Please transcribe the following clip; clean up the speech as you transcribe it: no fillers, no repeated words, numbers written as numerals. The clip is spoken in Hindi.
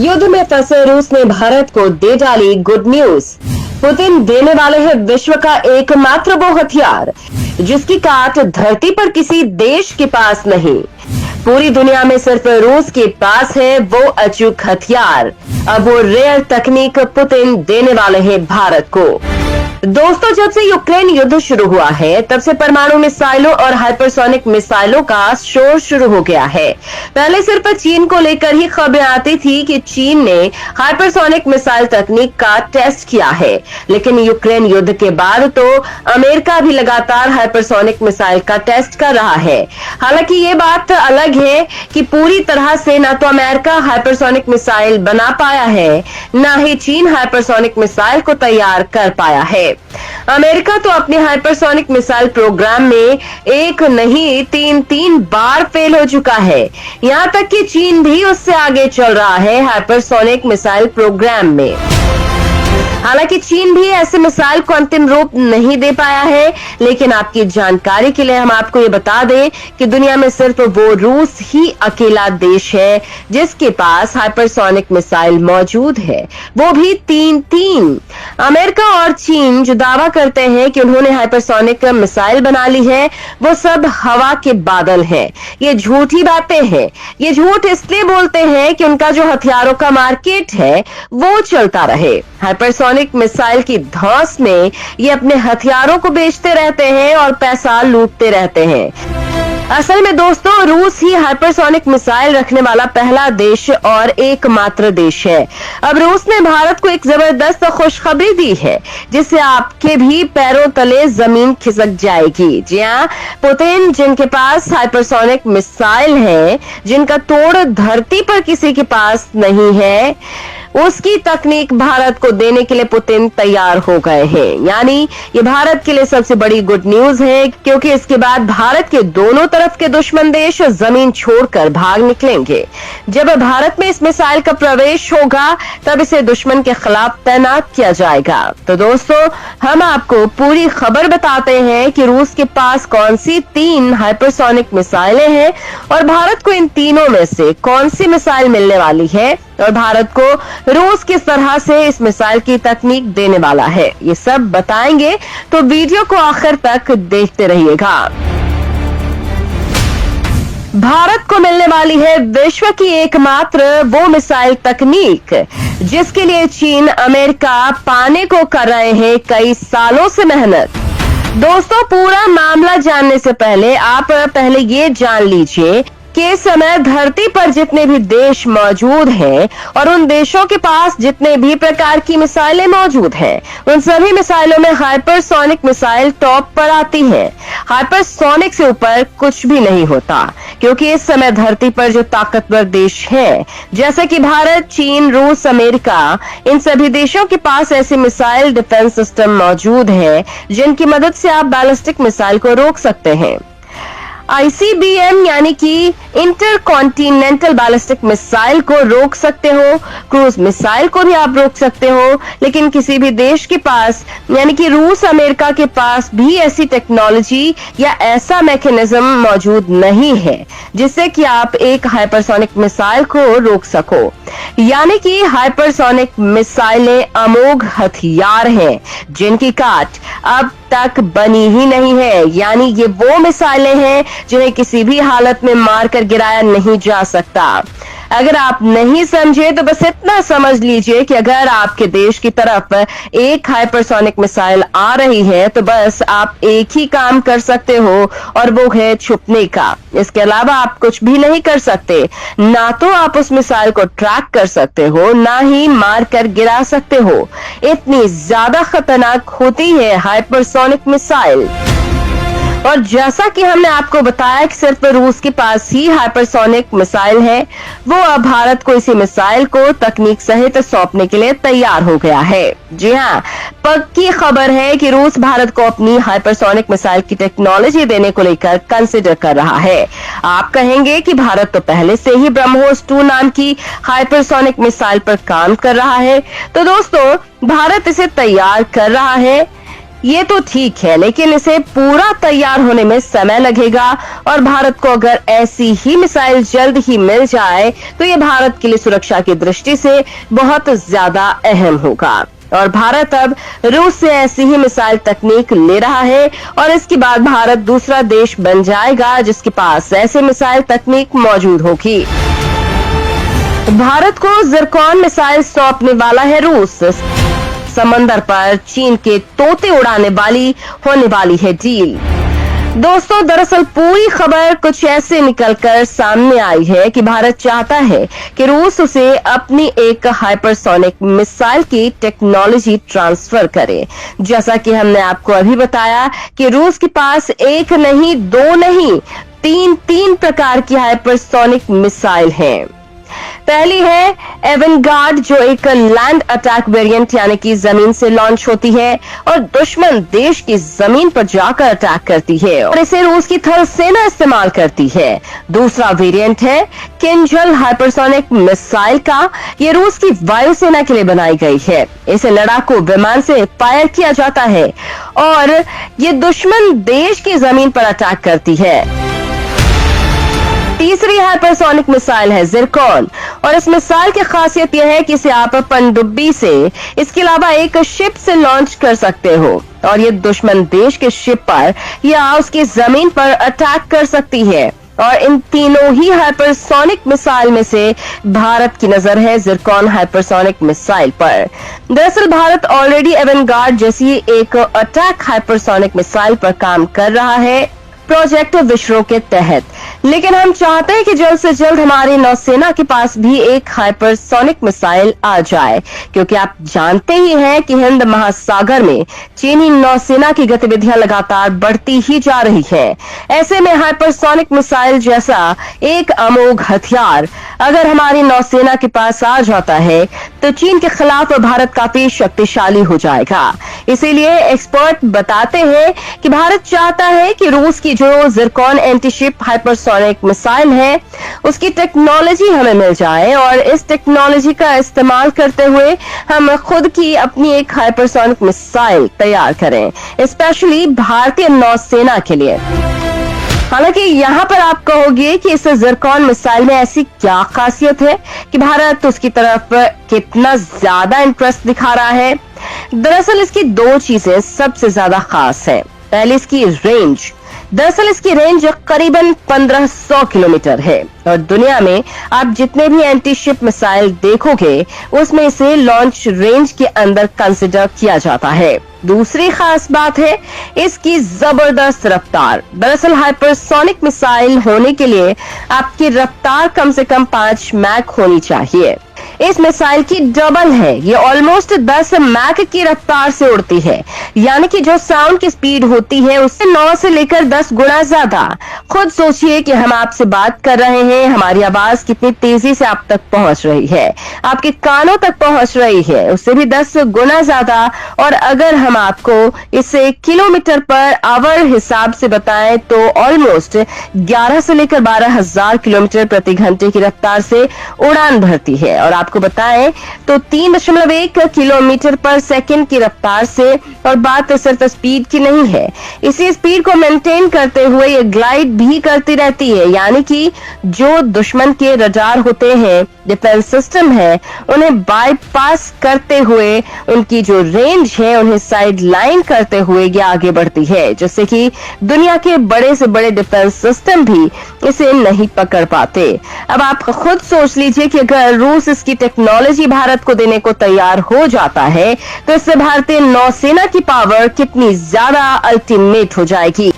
युद्ध में फंसे रूस ने भारत को दे डाली गुड न्यूज। पुतिन देने वाले हैं विश्व का एकमात्र वो हथियार जिसकी काट धरती पर किसी देश के पास नहीं। पूरी दुनिया में सिर्फ रूस के पास है वो अचूक हथियार। अब वो रेयर तकनीक पुतिन देने वाले हैं भारत को। दोस्तों, जब से यूक्रेन युद्ध शुरू हुआ है तब से परमाणु मिसाइलों और हाइपरसोनिक मिसाइलों का शोर शुरू हो गया है। पहले सिर्फ चीन को लेकर ही खबरें आती थी कि चीन ने हाइपरसोनिक मिसाइल तकनीक का टेस्ट किया है, लेकिन यूक्रेन युद्ध के बाद तो अमेरिका भी लगातार हाइपरसोनिक मिसाइल का टेस्ट कर रहा है। हालांकि ये बात अलग है कि पूरी तरह से न तो अमेरिका हाइपरसोनिक मिसाइल बना पाया है, न ही चीन हाइपरसोनिक मिसाइल को तैयार कर पाया है। अमेरिका तो अपने हाइपरसोनिक मिसाइल प्रोग्राम में एक नहीं तीन बार फेल हो चुका है। यहां तक कि चीन भी उससे आगे चल रहा है हाइपरसोनिक मिसाइल प्रोग्राम में। हालांकि चीन भी ऐसे मिसाइल को अंतिम रूप नहीं दे पाया है, लेकिन आपकी जानकारी के लिए हम आपको ये बता दें कि दुनिया में सिर्फ वो रूस ही अकेला देश है जिसके पास हाइपरसोनिक मिसाइल मौजूद है, वो भी तीन। अमेरिका और चीन जो दावा करते हैं कि उन्होंने हाइपरसोनिक मिसाइल बना ली है, वो सब हवा के बादल हैं। ये झूठी बातें हैं। ये झूठ इसलिए बोलते हैं कि उनका जो हथियारों का मार्केट है वो चलता रहे। हाइपरसोनिक मिसाइल की धौंस में ये अपने हथियारों को बेचते रहते हैं और पैसा लूटते रहते हैं। असल में दोस्तों, रूस ही हाइपरसोनिक मिसाइल रखने वाला पहला देश और एकमात्र देश है। अब रूस ने भारत को एक जबरदस्त खुशखबरी दी है जिससे आपके भी पैरों तले जमीन खिसक जाएगी। जी हाँ, पुतिन जिनके पास हाइपरसोनिक मिसाइल है, जिनका तोड़ धरती पर किसी के पास नहीं है, उसकी तकनीक भारत को देने के लिए पुतिन तैयार हो गए हैं। यानी ये भारत के लिए सबसे बड़ी गुड न्यूज है, क्योंकि इसके बाद भारत के दोनों तरफ के दुश्मन देश जमीन छोड़कर भाग निकलेंगे। जब भारत में इस मिसाइल का प्रवेश होगा तब इसे दुश्मन के खिलाफ तैनात किया जाएगा। तो दोस्तों, हम आपको पूरी खबर बताते हैं कि रूस के पास कौन सी 3 हाइपरसोनिक मिसाइलें हैं और भारत को इन तीनों में से कौन सी मिसाइल मिलने वाली है और भारत को रूस किस तरह से इस मिसाइल की तकनीक देने वाला है। ये सब बताएंगे, तो वीडियो को आखिर तक देखते रहिएगा। भारत को मिलने वाली है विश्व की एकमात्र वो मिसाइल तकनीक जिसके लिए चीन, अमेरिका पाने को कर रहे हैं कई सालों से मेहनत। दोस्तों, पूरा मामला जानने से पहले आप पहले ये जान लीजिए कि इस समय धरती पर जितने भी देश मौजूद हैं और उन देशों के पास जितने भी प्रकार की मिसाइलें मौजूद हैं, उन सभी मिसाइलों में हाइपरसोनिक मिसाइल टॉप पर आती है। हाइपरसोनिक से ऊपर कुछ भी नहीं होता, क्योंकि इस समय धरती पर जो ताकतवर देश हैं, जैसे कि भारत, चीन, रूस, अमेरिका, इन सभी देशों के पास ऐसे मिसाइल डिफेंस सिस्टम मौजूद है जिनकी मदद से आप बैलिस्टिक मिसाइल को रोक सकते हैं। ICBM यानी कि इंटर कॉन्टिनेंटल बैलिस्टिक मिसाइल को रोक सकते हो, क्रूज मिसाइल को भी आप रोक सकते हो, लेकिन किसी भी देश के पास यानी कि रूस, अमेरिका के पास भी ऐसी टेक्नोलॉजी या ऐसा मैकेनिज्म मौजूद नहीं है जिससे कि आप एक हाइपरसोनिक मिसाइल को रोक सको। यानी कि हाइपरसोनिक मिसाइलें अमोघ हथियार हैं जिनकी काट अब तक बनी ही नहीं है। यानी ये वो मिसाइलें हैं जिन्हें किसी भी हालत में मारकर गिराया नहीं जा सकता। अगर आप नहीं समझे तो बस इतना समझ लीजिए कि अगर आपके देश की तरफ एक हाइपरसोनिक मिसाइल आ रही है तो बस आप एक ही काम कर सकते हो और वो है छुपने का। इसके अलावा आप कुछ भी नहीं कर सकते। ना तो आप उस मिसाइल को ट्रैक कर सकते हो, ना ही मार कर गिरा सकते हो। इतनी ज्यादा खतरनाक होती है हाइपरसोनिक मिसाइल। और जैसा कि हमने आपको बताया कि सिर्फ रूस के पास ही हाइपरसोनिक मिसाइल है, वो अब भारत को इसी मिसाइल को तकनीक सहित सौंपने के लिए तैयार हो गया है। जी हाँ, पक्की खबर है कि रूस भारत को अपनी हाइपरसोनिक मिसाइल की टेक्नोलॉजी देने को लेकर कंसिडर कर रहा है। आप कहेंगे कि भारत तो पहले से ही ब्रह्मोस 2 नाम की हाइपरसोनिक मिसाइल पर काम कर रहा है। तो दोस्तों, भारत इसे तैयार कर रहा है ये तो ठीक है, लेकिन इसे पूरा तैयार होने में समय लगेगा और भारत को अगर ऐसी ही मिसाइल जल्द ही मिल जाए तो ये भारत के लिए सुरक्षा की दृष्टि से बहुत ज्यादा अहम होगा। और भारत अब रूस से ऐसी ही मिसाइल तकनीक ले रहा है और इसके बाद भारत दूसरा देश बन जाएगा जिसके पास ऐसे मिसाइल तकनीक मौजूद होगी। भारत को ज़िरकॉन मिसाइल सौंपने वाला है रूस। समंदर पर चीन के तोते उड़ाने वाली होने वाली है डील। दोस्तों, दरअसल पूरी खबर कुछ ऐसे निकलकर सामने आई है कि भारत चाहता है कि रूस उसे अपनी एक हाइपरसोनिक मिसाइल की टेक्नोलॉजी ट्रांसफर करे। जैसा कि हमने आपको अभी बताया कि रूस के पास एक नहीं, दो नहीं, तीन प्रकार की हाइपरसोनिक मिसाइल हैं। पहली है एवेनगार्ड, जो एक लैंड अटैक वेरिएंट यानी कि जमीन से लॉन्च होती है और दुश्मन देश की जमीन पर जाकर अटैक करती है और इसे रूस की थल सेना इस्तेमाल करती है। दूसरा वेरिएंट है किंजल हाइपरसोनिक मिसाइल का। ये रूस की वायुसेना के लिए बनाई गई है। इसे लड़ाकू विमान से फायर किया जाता है और ये दुश्मन देश की जमीन पर अटैक करती है। तीसरी हाइपरसोनिक मिसाइल है ज़िरकॉन और इस मिसाइल की खासियत यह है कि इसे आप पनडुब्बी से, इसके अलावा एक शिप से लॉन्च कर सकते हो और ये दुश्मन देश के शिप पर या उसकी जमीन पर अटैक कर सकती है। और इन तीनों ही हाइपरसोनिक मिसाइल में से भारत की नजर है ज़िरकॉन हाइपरसोनिक मिसाइल पर। दरअसल भारत ऑलरेडी एवेनगार्ड जैसी एक अटैक हाइपरसोनिक मिसाइल पर काम कर रहा है प्रोजेक्ट विश्व के तहत, लेकिन हम चाहते हैं कि जल्द से जल्द हमारी नौसेना के पास भी एक हाइपरसोनिक मिसाइल आ जाए, क्योंकि आप जानते ही हैं कि हिंद महासागर में चीनी नौसेना की गतिविधियां लगातार बढ़ती ही जा रही है। ऐसे में हाइपरसोनिक मिसाइल जैसा एक अमोघ हथियार अगर हमारी नौसेना के पास आ जाता है तो चीन के खिलाफ भारत काफी शक्तिशाली हो जाएगा। इसीलिए एक्सपर्ट बताते हैं कि भारत चाहता है कि रूस की जो ज़िरकॉन एंटीशिप हाइपरसोनिक मिसाइल है उसकी टेक्नोलॉजी हमें मिल जाए और इस टेक्नोलॉजी का इस्तेमाल करते हुए हम खुद की अपनी एक हाइपरसोनिक मिसाइल तैयार करें, स्पेशली भारतीय नौसेना के लिए। हालांकि यहाँ पर आप कहोगे कि इस ज़िरकॉन मिसाइल में ऐसी क्या खासियत है कि भारत उसकी तरफ कितना ज्यादा इंटरेस्ट दिखा रहा है। दरअसल इसकी दो चीजें सबसे ज्यादा खास है। पहले इसकी रेंज। दरअसल इसकी रेंज करीबन 1500 किलोमीटर है और दुनिया में आप जितने भी एंटी शिप मिसाइल देखोगे उसमें इसे लॉन्च रेंज के अंदर कंसिडर किया जाता है। दूसरी खास बात है इसकी जबरदस्त रफ्तार। दरअसल हाइपरसोनिक मिसाइल होने के लिए आपकी रफ्तार कम से कम 5 मैक होनी चाहिए। इस मिसाइल की डबल है, ये ऑलमोस्ट 10 मैक की रफ्तार से उड़ती है, यानी कि जो साउंड की स्पीड होती है उससे 9 से लेकर 10 गुना ज्यादा। खुद सोचिए कि हम आपसे बात कर रहे हैं, हमारी आवाज कितनी तेजी से आप तक पहुंच रही है, आपके कानों तक पहुंच रही है, उससे भी 10 गुना ज्यादा। और अगर हम आपको इसे किलोमीटर पर आवर हिसाब से बताएं तो ऑलमोस्ट 11 से लेकर 12,000 किलोमीटर प्रति घंटे की रफ्तार से उड़ान भरती है। और आपको बताएं तो 3.1 किलोमीटर पर सेकंड की रफ्तार से। और बात सिर्फ स्पीड की नहीं है, इसी स्पीड को मेंटेन करते हुए ये ग्लाइड भी करती रहती है, यानी कि जो दुश्मन के रडार होते हैं, डिफेंस सिस्टम है, उन्हें बाईपास करते हुए उनकी जो रेंज है उन्हें साइड लाइन करते हुए ये आगे बढ़ती है, जिससे कि दुनिया के बड़े से बड़े डिफेंस सिस्टम भी इसे नहीं पकड़ पाते। अब आप खुद सोच लीजिए कि अगर रूस इसकी टेक्नोलॉजी भारत को देने को तैयार हो जाता है तो इससे भारतीय नौसेना की पावर कितनी ज्यादा अल्टीमेट हो जाएगी।